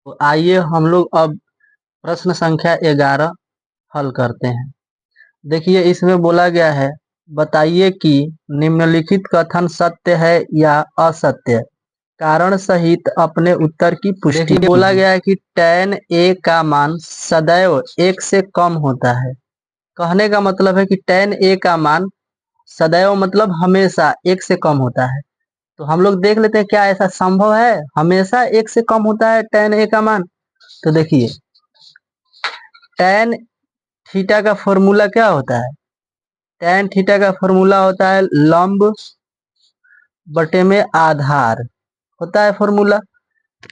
तो आइए हम लोग अब प्रश्न संख्या 11 हल करते हैं। देखिए इसमें बोला गया है, बताइए कि निम्नलिखित कथन सत्य है या असत्य। कारण सहित अपने उत्तर की पुष्टि। देखिए बोला गया है कि tan a का मान सदैव 1 से कम होता है। कहने का मतलब है कि tan a का मान सदैव मतलब हमेशा 1 से कम होता है। तो हम लोग देख लेते हैं क्या ऐसा संभव है, हमेशा 1 से कम होता है tan a का मान। तो देखिए tan थीटा का फॉर्मूला क्या होता है, tan थीटा का फॉर्मूला होता है लंब बटे में आधार होता है फॉर्मूला।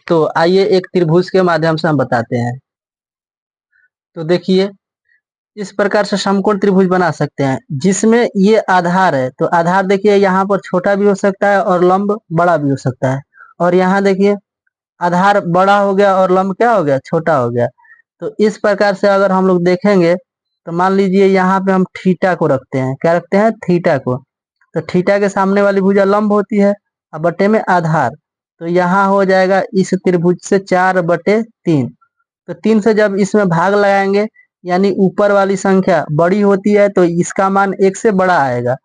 तो आइए एक त्रिभुज के माध्यम से हम बताते हैं। तो देखिए इस प्रकार से समकोण त्रिभुज बना सकते हैं जिसमें ये आधार है। तो आधार देखिए यहाँ पर छोटा भी हो सकता है और लंब बड़ा भी हो सकता है। और यहाँ देखिए आधार बड़ा हो गया और लंब क्या हो गया, छोटा हो गया। तो इस प्रकार से अगर हम लोग देखेंगे तो मान लीजिए यहाँ पे हम थीटा को रखते हैं, क्या रखते हैं, थीटा को। तो थीटा के सामने वाली भुजा लंब होती है और बटे में आधार। तो यहाँ हो जाएगा इस त्रिभुज से 4/3। तो 3 से जब इसमें भाग लगाएंगे यानी ऊपर वाली संख्या बड़ी होती है तो इसका मान 1 से बड़ा आएगा।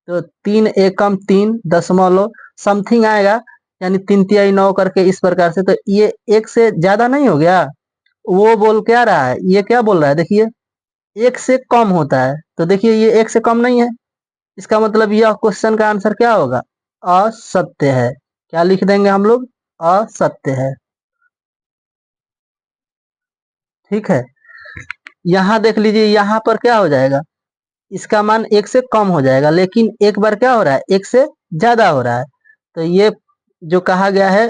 तो 3 एकम 3 दशमलव समथिंग आएगा, यानी 3×3=9 करके इस प्रकार से। तो ये 1 से ज्यादा नहीं हो गया, वो बोल क्या रहा है, ये क्या बोल रहा है, देखिए 1 से कम होता है। तो देखिए ये 1 से कम नहीं है, इसका मतलब यह क्वेश्चन का आंसर क्या होगा, असत्य है। क्या लिख देंगे हम लोग, असत्य है। ठीक है, यहाँ देख लीजिए यहाँ पर क्या हो जाएगा, इसका मान 1 से कम हो जाएगा, लेकिन एक बार क्या हो रहा है, 1 से ज्यादा हो रहा है। तो ये जो कहा गया है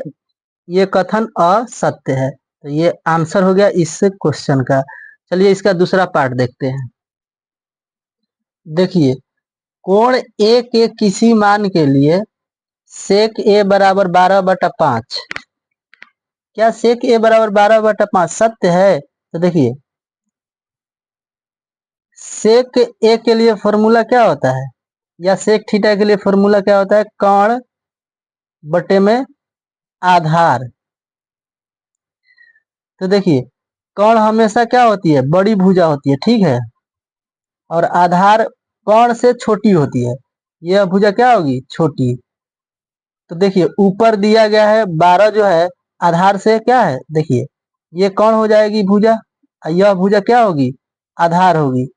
ये कथन असत्य है। तो ये आंसर हो गया इस क्वेश्चन का। चलिए इसका दूसरा पार्ट देखते हैं। देखिए कोण ए के किसी मान के लिए सेक ए बराबर 12/5, क्या सेक ए बराबर 12/5 सत्य है। तो देखिए सेक ए के लिए फॉर्मूला क्या होता है, या सेक थीटा के लिए फॉर्मूला क्या होता है, कर्ण बटे में आधार। तो देखिए कर्ण हमेशा क्या होती है, बड़ी भुजा होती है, ठीक है, और आधार कर्ण से छोटी होती है, यह भुजा क्या होगी, छोटी। तो देखिए ऊपर दिया गया है 12 जो है आधार से क्या है, देखिए ये कौन हो जाएगी भुजा, और यह भुजा क्या होगी, आधार होगी।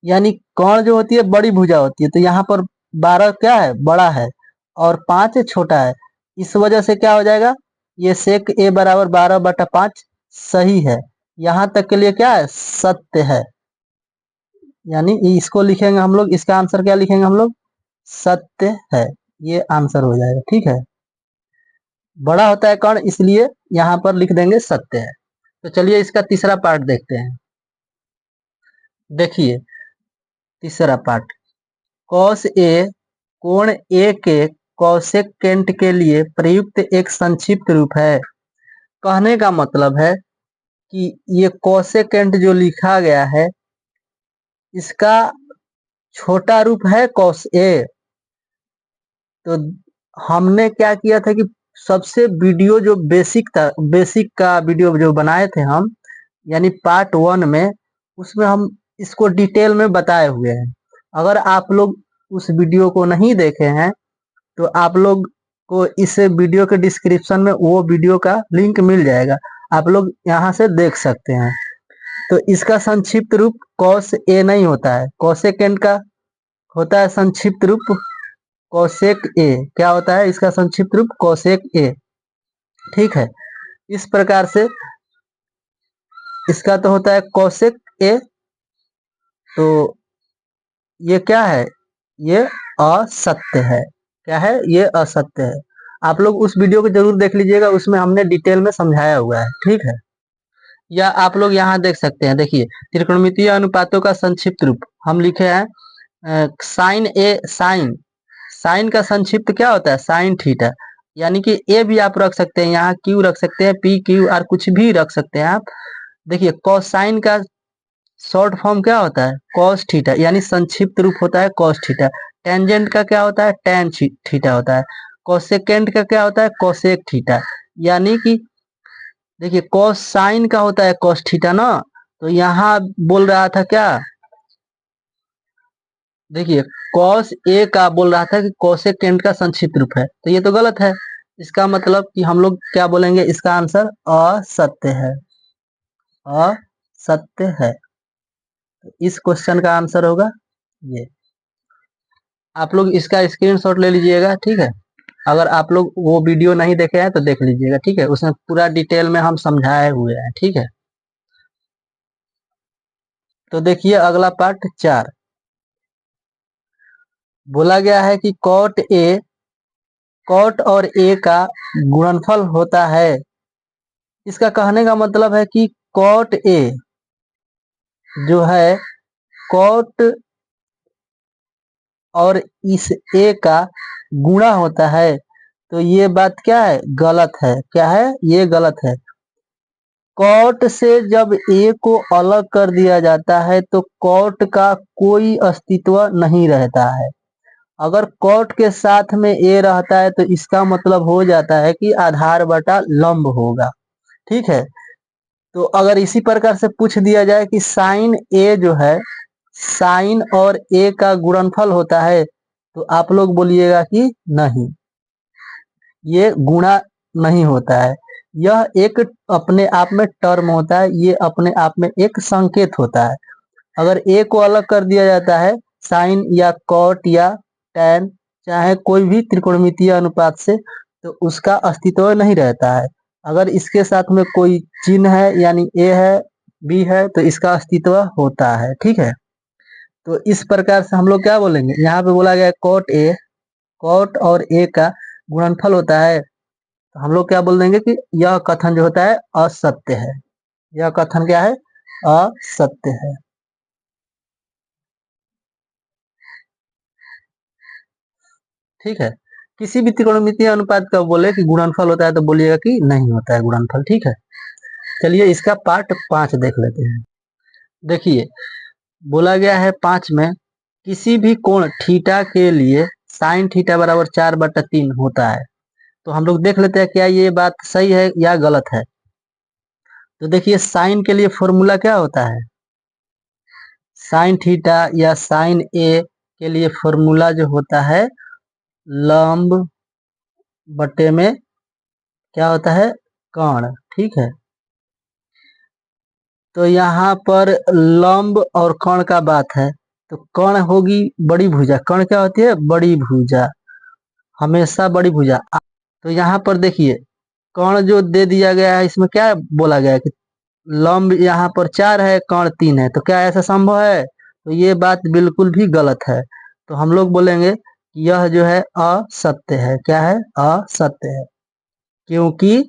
यानी कौन जो होती है बड़ी भुजा होती है, तो यहाँ पर 12 क्या है, बड़ा है, और 5 छोटा है। इस वजह से क्या हो जाएगा, ये सेक ए बराबर 12/5 सही है। यहाँ तक के लिए क्या है, सत्य है। यानी इसको लिखेंगे हम लोग, इसका आंसर क्या लिखेंगे हम लोग, सत्य है। ये आंसर हो जाएगा, ठीक है। बड़ा होता है कर्ण, इसलिए यहाँ पर लिख देंगे सत्य है। तो चलिए इसका तीसरा पार्ट देखते हैं। देखिए तीसरा पार्ट, कॉस ए कोण ए के कोसेकेंट के लिए प्रयुक्त एक संक्षिप्त रूप है। कहने का मतलब है कि ये कोसेकेंट जो लिखा गया है इसका छोटा रूप है कॉस ए। तो हमने क्या किया था कि सबसे वीडियो जो बेसिक था, बेसिक का वीडियो जो बनाए थे हम, यानी पार्ट 1 में, उसमें हम इसको डिटेल में बताए हुए हैं। अगर आप लोग उस वीडियो को नहीं देखे हैं तो आप लोग को इस वीडियो के डिस्क्रिप्शन में वो वीडियो का लिंक मिल जाएगा, आप लोग यहाँ से देख सकते हैं। तो इसका संक्षिप्त रूप कॉस ए नहीं होता है, कोसेकेंट का होता है संक्षिप्त रूप कोसेक ए। क्या होता है इसका संक्षिप्त रूप, कोसेक ए, ठीक है। इस प्रकार से इसका तो होता है कोसेक ए। तो ये क्या है, ये असत्य है। क्या है, ये असत्य है। आप लोग उस वीडियो को जरूर देख लीजिएगा, उसमें हमने डिटेल में समझाया हुआ है, ठीक है। या आप लोग यहाँ देख सकते हैं, देखिए त्रिकोणमितीय अनुपातों का संक्षिप्त रूप हम लिखे हैं साइन ए, साइन साइन का संक्षिप्त क्या होता है, साइन थीटा। यानी कि ए भी आप रख सकते हैं, यहाँ क्यू रख सकते हैं, पी क्यू आर कुछ भी रख सकते हैं आप। देखिए कोसाइन का शॉर्ट फॉर्म क्या होता है, कॉस थीटा, यानी संक्षिप्त रूप होता है कॉस थीटा। टेंजेंट का क्या होता है, टेन थीटा होता है। कोसेकेंट का क्या होता है, कोसेक थीटा। यानी कि देखिए कॉस साइन का होता है कॉस थीटा ना, तो यहाँ बोल रहा था क्या, देखिए कॉस ए का बोल रहा था कि कोसेकेंट का संक्षिप्त रूप है, तो ये तो गलत है। इसका मतलब कि हम लोग क्या बोलेंगे, इसका आंसर असत्य है, असत्य है। तो इस क्वेश्चन का आंसर होगा ये। आप लोग इसका स्क्रीनशॉट ले लीजिएगा, ठीक है। अगर आप लोग वो वीडियो नहीं देखे हैं तो देख लीजिएगा, ठीक है, उसमें पूरा डिटेल में हम समझाए हुए हैं, ठीक है। तो देखिए अगला पार्ट 4, बोला गया है कि कॉट और ए का गुणनफल होता है। इसका कहने का मतलब है कि कॉट ए जो है, कॉट और इस ए का गुणा होता है, तो ये बात क्या है, गलत है। क्या है, ये गलत है। कॉट से जब ए को अलग कर दिया जाता है तो कॉट का कोई अस्तित्व नहीं रहता है। अगर कॉट के साथ में ए रहता है तो इसका मतलब हो जाता है कि आधार बटा लंब होगा, ठीक है। तो अगर इसी प्रकार से पूछ दिया जाए कि साइन ए जो है, साइन और ए का गुणनफल होता है, तो आप लोग बोलिएगा कि नहीं, ये गुणा नहीं होता है। यह एक अपने आप में टर्म होता है, ये अपने आप में एक संकेत होता है। अगर ए को अलग कर दिया जाता है साइन या कॉट या टैन, चाहे कोई भी त्रिकोणमितीय अनुपात से, तो उसका अस्तित्व नहीं रहता है। अगर इसके साथ में कोई चिन्ह है, यानी ए है, बी है, तो इसका अस्तित्व होता है, ठीक है। तो इस प्रकार से हम लोग क्या बोलेंगे, यहाँ पे बोला गया कॉट और ए का गुणनफल होता है, तो हम लोग क्या बोल देंगे कि यह कथन जो होता है असत्य है। यह कथन क्या है, असत्य है। ठीक है। किसी भी त्रिकोणमितीय अनुपात का बोले कि गुणनफल होता है तो बोलिएगा कि नहीं होता है गुणनफल, ठीक है। चलिए इसका पार्ट 5 देख लेते हैं। देखिए बोला गया है 5 में, किसी भी कोण थीटा के लिए साइन थीटा बराबर 4/3 होता है। तो हम लोग देख लेते हैं क्या ये बात सही है या गलत है। तो देखिए साइन के लिए फॉर्मूला क्या होता है, साइन थीटा या साइन ए के लिए फॉर्मूला जो होता है, लंब बटे में क्या होता है, कर्ण, ठीक है। तो यहाँ पर लंब और कर्ण का बात है, तो कर्ण होगी बड़ी भुजा। कर्ण क्या होती है, बड़ी भुजा, हमेशा बड़ी भुजा। तो यहाँ पर देखिए कर्ण जो दे दिया गया है, इसमें क्या बोला गया है कि लंब यहाँ पर 4 है, कर्ण 3 है, तो क्या ऐसा संभव है, तो ये बात बिल्कुल भी गलत है। तो हम लोग बोलेंगे कि यह जो है असत्य है। क्या है, असत्य है। क्योंकि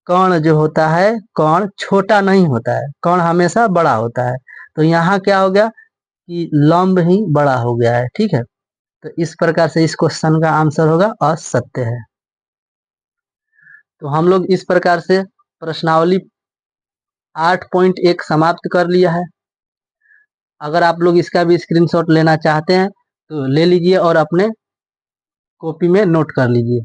कर्ण जो होता है, कर्ण छोटा नहीं होता है, कर्ण हमेशा बड़ा होता है। तो यहाँ क्या हो गया कि लंब ही बड़ा हो गया है, ठीक है। तो इस प्रकार से इस क्वेश्चन का आंसर होगा असत्य है। तो हम लोग इस प्रकार से प्रश्नावली 8.1 समाप्त कर लिया है। अगर आप लोग इसका भी स्क्रीनशॉट लेना चाहते हैं तो ले लीजिए और अपने कॉपी में नोट कर लीजिए।